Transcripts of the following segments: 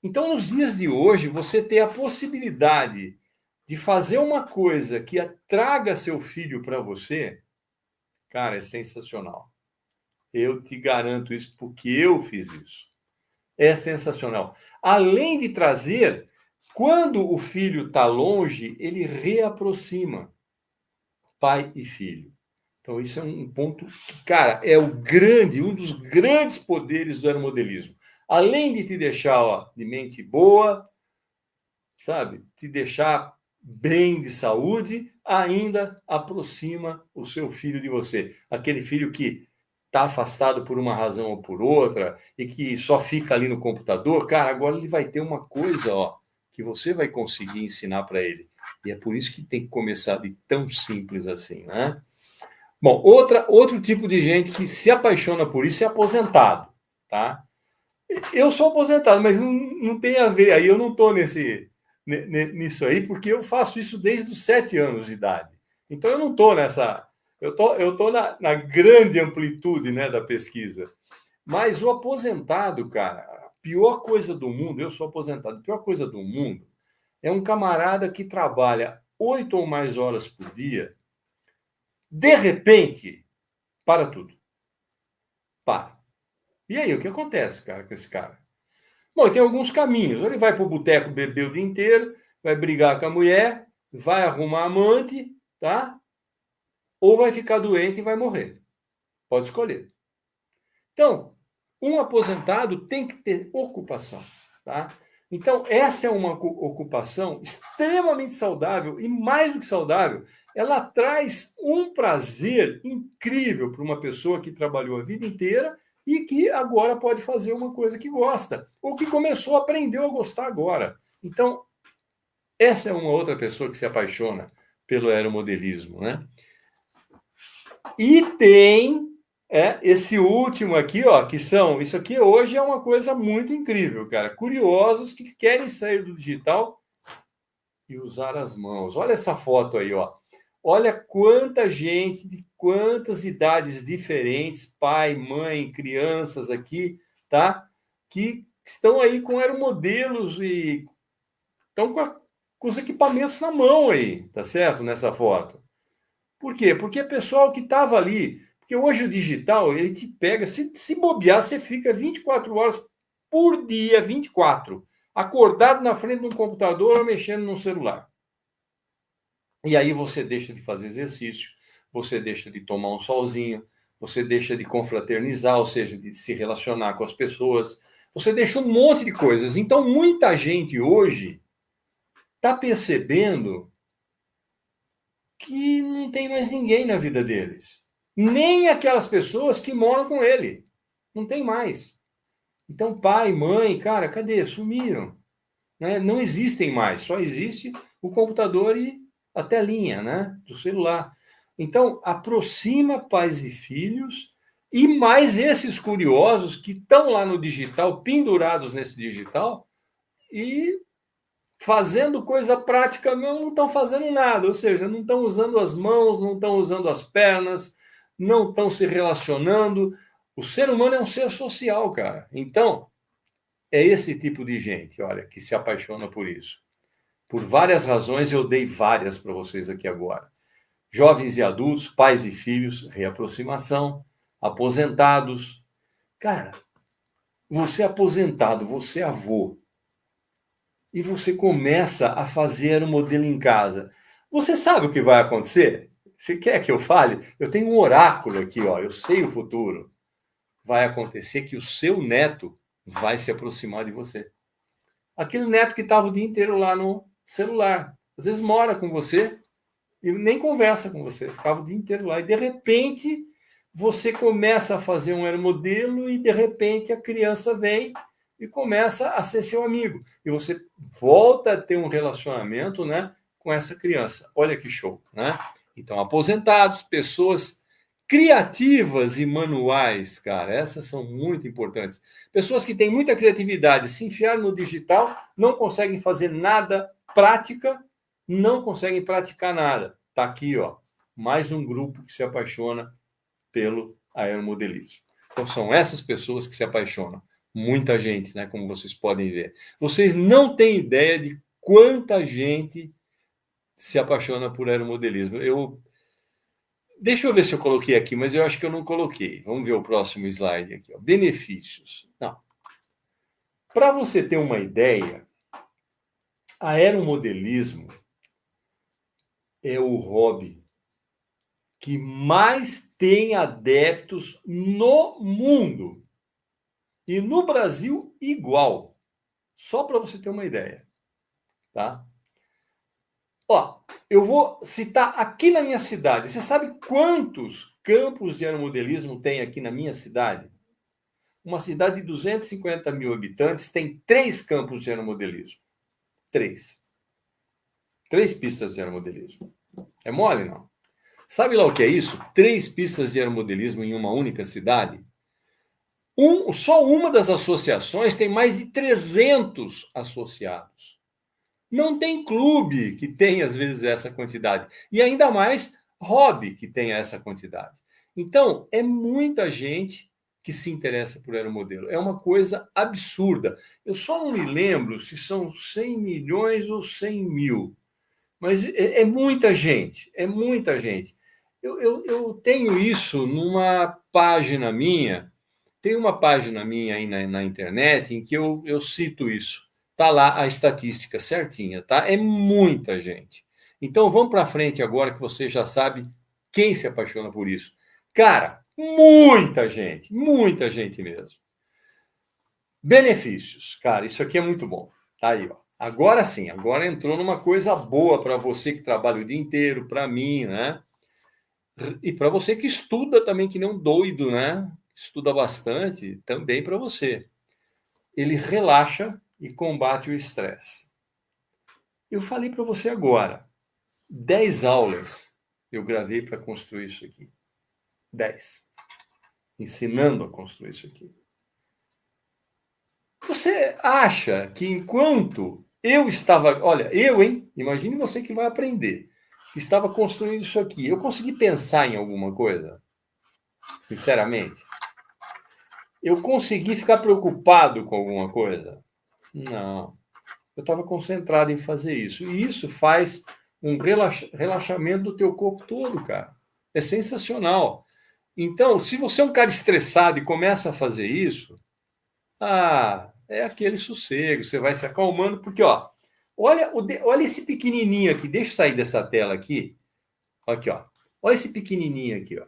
Então, nos dias de hoje, você ter a possibilidade de fazer uma coisa que traga seu filho para você, cara, é sensacional. Eu te garanto isso porque eu fiz isso. É sensacional. Além de trazer, quando o filho está longe, ele reaproxima pai e filho. Então, isso é um ponto que, cara, é um dos grandes poderes do aeromodelismo. Além de te deixar de mente boa, sabe, te deixar bem de saúde, ainda aproxima o seu filho de você. Aquele filho que está afastado por uma razão ou por outra e que só fica ali no computador, cara, agora ele vai ter uma coisa, ó, que você vai conseguir ensinar para ele. E é por isso que tem que começar de tão simples assim, né? Bom, outro tipo de gente que se apaixona por isso é aposentado, tá? Eu sou aposentado, mas não tem a ver. Aí eu não estou nisso aí, porque eu faço isso desde os 7 anos de idade. Então eu não estou nessa. Eu tô na grande amplitude, né, da pesquisa. Mas o aposentado, cara, a pior coisa do mundo, eu sou aposentado, a pior coisa do mundo é um camarada que trabalha 8 ou mais horas por dia, de repente, para tudo. Para. E aí, o que acontece, cara, com esse cara? Bom, tem alguns caminhos. Ele vai para o boteco beber o dia inteiro, vai brigar com a mulher, vai arrumar amante, tá? Ou vai ficar doente e vai morrer. Pode escolher. Então, um aposentado tem que ter ocupação, tá? Então, essa é uma ocupação extremamente saudável e, mais do que saudável, ela traz um prazer incrível para uma pessoa que trabalhou a vida inteira e que agora pode fazer uma coisa que gosta, ou que começou, aprendeu a gostar agora. Então, essa é uma outra pessoa que se apaixona pelo aeromodelismo, né? E tem esse último aqui, ó, que são, isso aqui hoje é uma coisa muito incrível, cara. Curiosos que querem sair do digital e usar as mãos. Olha essa foto aí, ó. Olha quanta gente de quantas idades diferentes, pai, mãe, crianças aqui, tá? Que estão aí com aeromodelos e estão com os equipamentos na mão aí, tá certo? Nessa foto. Por quê? Porque o pessoal que estava ali, porque hoje o digital, ele te pega, se bobear, você fica 24 horas por dia, 24, acordado na frente de um computador ou mexendo no celular. E aí você deixa de fazer exercício, você deixa de tomar um solzinho, você deixa de confraternizar, ou seja, de se relacionar com as pessoas, você deixa um monte de coisas. Então, muita gente hoje está percebendo que não tem mais ninguém na vida deles. Nem aquelas pessoas que moram com ele. Não tem mais. Então, pai, mãe, cara, cadê? Sumiram. Né? Não existem mais. Só existe o computador e a telinha, né? Do celular. Então, aproxima pais e filhos e mais esses curiosos que estão lá no digital, pendurados nesse digital e fazendo coisa prática mesmo, não estão fazendo nada, ou seja, não estão usando as mãos, não estão usando as pernas, não estão se relacionando. O ser humano é um ser social, cara. Então, é esse tipo de gente, olha, que se apaixona por isso. Por várias razões, eu dei várias para vocês aqui agora. Jovens e adultos, pais e filhos, reaproximação, aposentados. Cara, você é aposentado, você é avô, e você começa a fazer o modelo em casa. Você sabe o que vai acontecer? Você quer que eu fale? Eu tenho um oráculo aqui, ó, eu sei o futuro. Vai acontecer que o seu neto vai se aproximar de você. Aquele neto que estava o dia inteiro lá no celular. Às vezes mora com você e nem conversa com você, ficava o dia inteiro lá. E de repente você começa a fazer um aeromodelo e de repente a criança vem e começa a ser seu amigo. E você volta a ter um relacionamento, né, com essa criança. Olha que show, né? Então, aposentados, pessoas criativas e manuais, cara, essas são muito importantes. Pessoas que têm muita criatividade, se enfiaram no digital, não conseguem fazer nada prática, não conseguem praticar nada. Tá aqui, ó, mais um grupo que se apaixona pelo aeromodelismo. Então, são essas pessoas que se apaixonam. Muita gente, né? Como vocês podem ver. Vocês não têm ideia de quanta gente se apaixona por aeromodelismo. Deixa eu ver se eu coloquei aqui, mas eu acho que eu não coloquei. Vamos ver o próximo slide aqui. Ó. Benefícios. Não. Para você ter uma ideia, aeromodelismo é o hobby que mais tem adeptos no mundo. E no Brasil, igual. Só para você ter uma ideia. Tá? Ó, eu vou citar aqui na minha cidade. Você sabe quantos campos de aeromodelismo tem aqui na minha cidade? Uma cidade de 250 mil habitantes tem 3 campos de aeromodelismo. 3. 3 pistas de aeromodelismo. É mole, não? Sabe lá o que é isso? 3 pistas de aeromodelismo em uma única cidade? Só uma das associações tem mais de 300 associados. Não tem clube que tenha, às vezes, essa quantidade. E ainda mais hobby que tenha essa quantidade. Então, é muita gente que se interessa por aeromodelo. É uma coisa absurda. Eu só não me lembro se são 100 milhões ou 100 mil. Mas é muita gente, é muita gente. Eu tenho isso numa página minha, tem uma página minha aí na internet em que eu cito isso. Tá lá a estatística certinha, tá? É muita gente. Então vamos para frente agora que você já sabe quem se apaixona por isso. Cara, muita gente mesmo. Benefícios, cara, isso aqui é muito bom. Tá aí, ó. Agora sim, agora entrou numa coisa boa para você que trabalha o dia inteiro, para mim, né? E para você que estuda também que nem um doido, né? Estuda bastante, também para você. Ele relaxa e combate o estresse. Eu falei para você agora, 10 aulas eu gravei para construir isso aqui. 10. Ensinando a construir isso aqui. Você acha que enquanto eu estava... Olha, hein? Imagine você que vai aprender. Estava construindo isso aqui. Eu consegui pensar em alguma coisa? Sinceramente. Eu consegui ficar preocupado com alguma coisa? Não. Eu estava concentrado em fazer isso. E isso faz um relaxamento do teu corpo todo, cara. É sensacional. Então, se você é um cara estressado e começa a fazer isso, é aquele sossego, você vai se acalmando, porque, ó, olha esse pequenininho aqui, deixa eu sair dessa tela aqui, aqui, ó, olha esse pequenininho aqui, ó.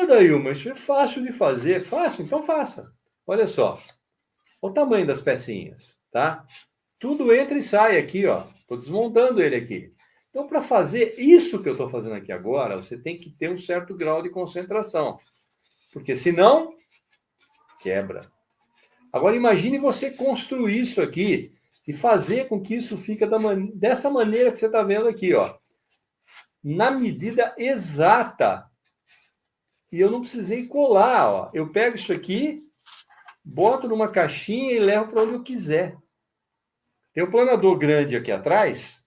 Dailma, isso é fácil de fazer, fácil, então faça. Olha só, olha o tamanho das pecinhas, tá? Tudo entra e sai aqui, ó, estou desmontando ele aqui. Então, para fazer isso que eu estou fazendo aqui agora, você tem que ter um certo grau de concentração, porque senão, quebra. Agora imagine você construir isso aqui e fazer com que isso fique dessa maneira que você está vendo aqui, ó, na medida exata. E eu não precisei colar, ó. Eu pego isso aqui, boto numa caixinha e levo para onde eu quiser. Tem um planador grande aqui atrás,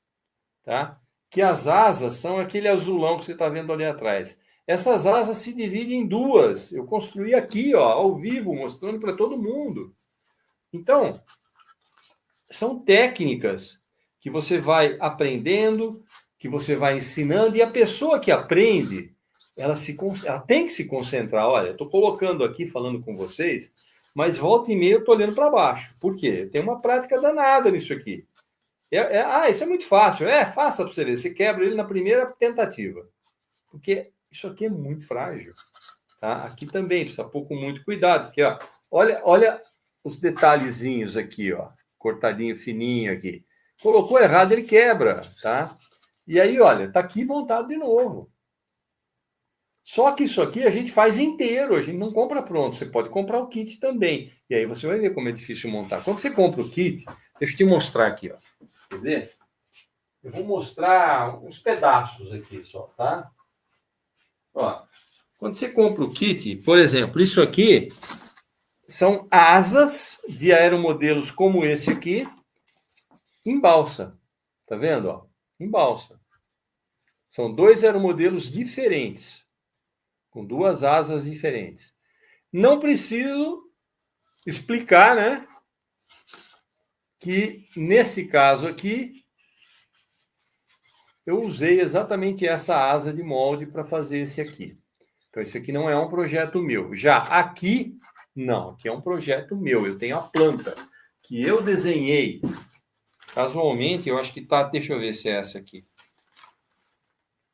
tá? Que as asas são aquele azulão que você está vendo ali atrás. Essas asas se dividem em duas. Eu construí aqui, ó, ao vivo, mostrando para todo mundo. Então, são técnicas que você vai aprendendo, que você vai ensinando, e a pessoa que aprende, ela tem que se concentrar. Olha, eu estou colocando aqui, falando com vocês, mas volta e meia eu estou olhando para baixo. Por quê? Tem uma prática danada nisso aqui. Isso é muito fácil. Faça para você ver. Você quebra ele na primeira tentativa. Porque isso aqui é muito frágil. Tá? Aqui também precisa pôr com muito cuidado. Porque, ó, olha os detalhezinhos aqui, ó, cortadinho fininho aqui. Colocou errado, ele quebra, tá? E aí, olha, tá aqui montado de novo. Só que isso aqui a gente faz inteiro, a gente não compra pronto. Você pode comprar o kit também. E aí você vai ver como é difícil montar. Quando você compra o kit, deixa eu te mostrar aqui, ó. Quer ver? Eu vou mostrar uns pedaços aqui só, tá? Ó, quando você compra o kit, por exemplo, isso aqui são asas de aeromodelos como esse aqui, em balsa. Tá vendo? Ó? Em balsa. São 2 aeromodelos diferentes, com 2 asas diferentes. Não preciso explicar, né, que nesse caso aqui eu usei exatamente essa asa de molde para fazer esse aqui. Então, esse aqui não é um projeto meu. Já aqui, não. Aqui é um projeto meu. Eu tenho a planta que eu desenhei. Casualmente, eu acho que tá... Deixa eu ver se é essa aqui.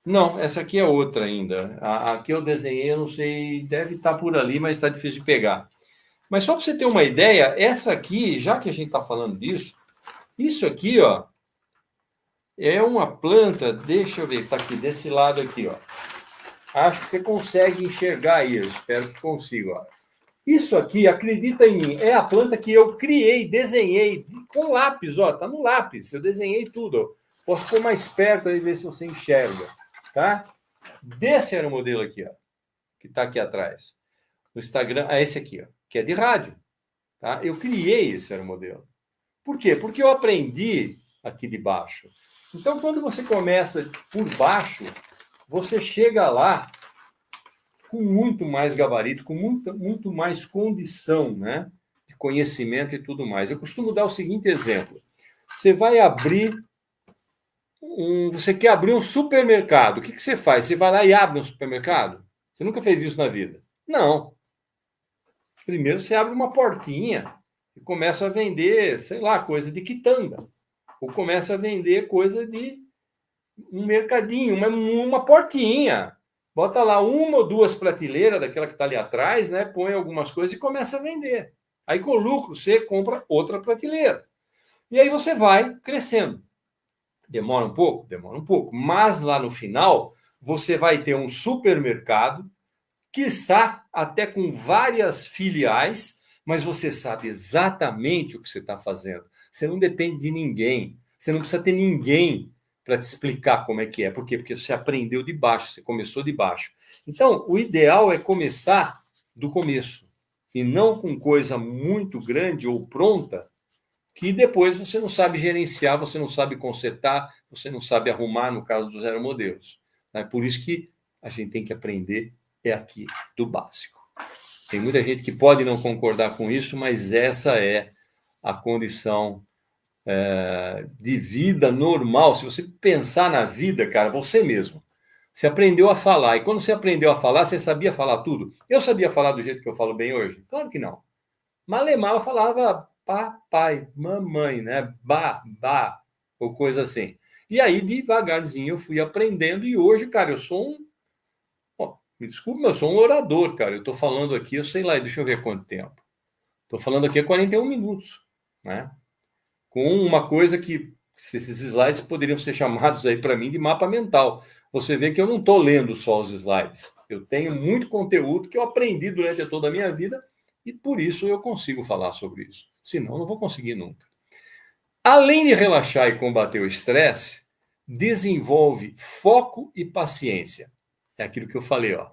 Não, essa aqui é outra ainda. A que eu desenhei, eu não sei, deve estar por ali, mas está difícil de pegar. Mas só para você ter uma ideia, essa aqui, já que a gente está falando disso, isso aqui, ó, é uma planta, deixa eu ver, está aqui desse lado aqui, ó. Acho que você consegue enxergar aí, eu espero que consiga, ó. Isso aqui, acredita em mim, é a planta que eu criei, desenhei com lápis, ó, tá no lápis, eu desenhei tudo. Ó. Posso pôr mais perto aí ver se você enxerga, tá? Desse era o modelo aqui, ó, que tá aqui atrás. No Instagram, é esse aqui, ó, que é de rádio, tá? Eu criei esse era o modelo. Por quê? Porque eu aprendi aqui de baixo. Então, quando você começa por baixo, você chega lá com muito mais gabarito, com muito mais condição, né, de conhecimento e tudo mais. Eu costumo dar o seguinte exemplo. Você vai abrir você quer abrir um supermercado. O que você faz? Você vai lá e abre um supermercado? Você nunca fez isso na vida? Não. Primeiro você abre uma portinha e começa a vender, sei lá, coisa de quitanda. Ou começa a vender coisa de um mercadinho, uma portinha. Bota lá uma ou duas prateleiras daquela que está ali atrás, né? Põe algumas coisas e começa a vender. Aí com lucro você compra outra prateleira. E aí você vai crescendo. Demora um pouco? Demora um pouco. Mas lá no final você vai ter um supermercado, quiçá até com várias filiais, mas você sabe exatamente o que você está fazendo. Você não depende de ninguém. Você não precisa ter ninguém para te explicar como é que é. Por quê? Porque você aprendeu de baixo, você começou de baixo. Então, o ideal é começar do começo e não com coisa muito grande ou pronta que depois você não sabe gerenciar, você não sabe consertar, você não sabe arrumar, no caso dos aeromodelos. É por isso que a gente tem que aprender aqui do básico. Tem muita gente que pode não concordar com isso, mas essa é a condição de vida normal. Se você pensar na vida, cara, você mesmo. Você aprendeu a falar. E quando você aprendeu a falar, você sabia falar tudo? Eu sabia falar do jeito que eu falo bem hoje? Claro que não. Malemar eu falava papai, mamãe, né? Ba, ou coisa assim. E aí, devagarzinho, eu fui aprendendo. E hoje, cara, eu sou me desculpe, mas eu sou um orador, cara. Eu estou falando aqui, eu sei lá, deixa eu ver quanto tempo. Estou falando aqui há 41 minutos, né? Com uma coisa que esses slides poderiam ser chamados aí para mim de mapa mental. Você vê que eu não estou lendo só os slides. Eu tenho muito conteúdo que eu aprendi durante toda a minha vida e por isso eu consigo falar sobre isso. Senão, não vou conseguir nunca. Além de relaxar e combater o estresse, desenvolve foco e paciência. É aquilo que eu falei, ó.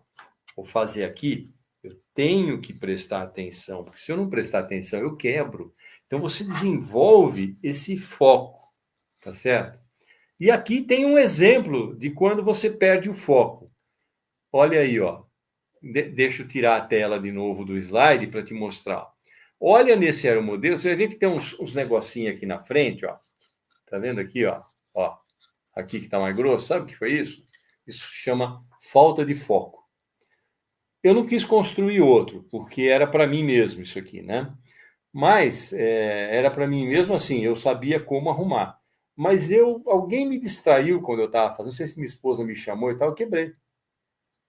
Vou fazer aqui, eu tenho que prestar atenção, porque se eu não prestar atenção, eu quebro. Então você desenvolve esse foco, tá certo? E aqui tem um exemplo de quando você perde o foco. Olha aí, ó. Deixa eu tirar a tela de novo do slide para te mostrar. Olha nesse aeromodelo, você vai ver que tem uns negocinhos aqui na frente, ó. Tá vendo aqui, ó? Ó, aqui que está mais grosso, sabe o que foi isso? Isso chama falta de foco. Eu não quis construir outro, porque era para mim mesmo isso aqui, né? Mas era para mim mesmo assim, eu sabia como arrumar. Mas alguém me distraiu quando eu estava fazendo, não sei se minha esposa me chamou e tal, eu quebrei.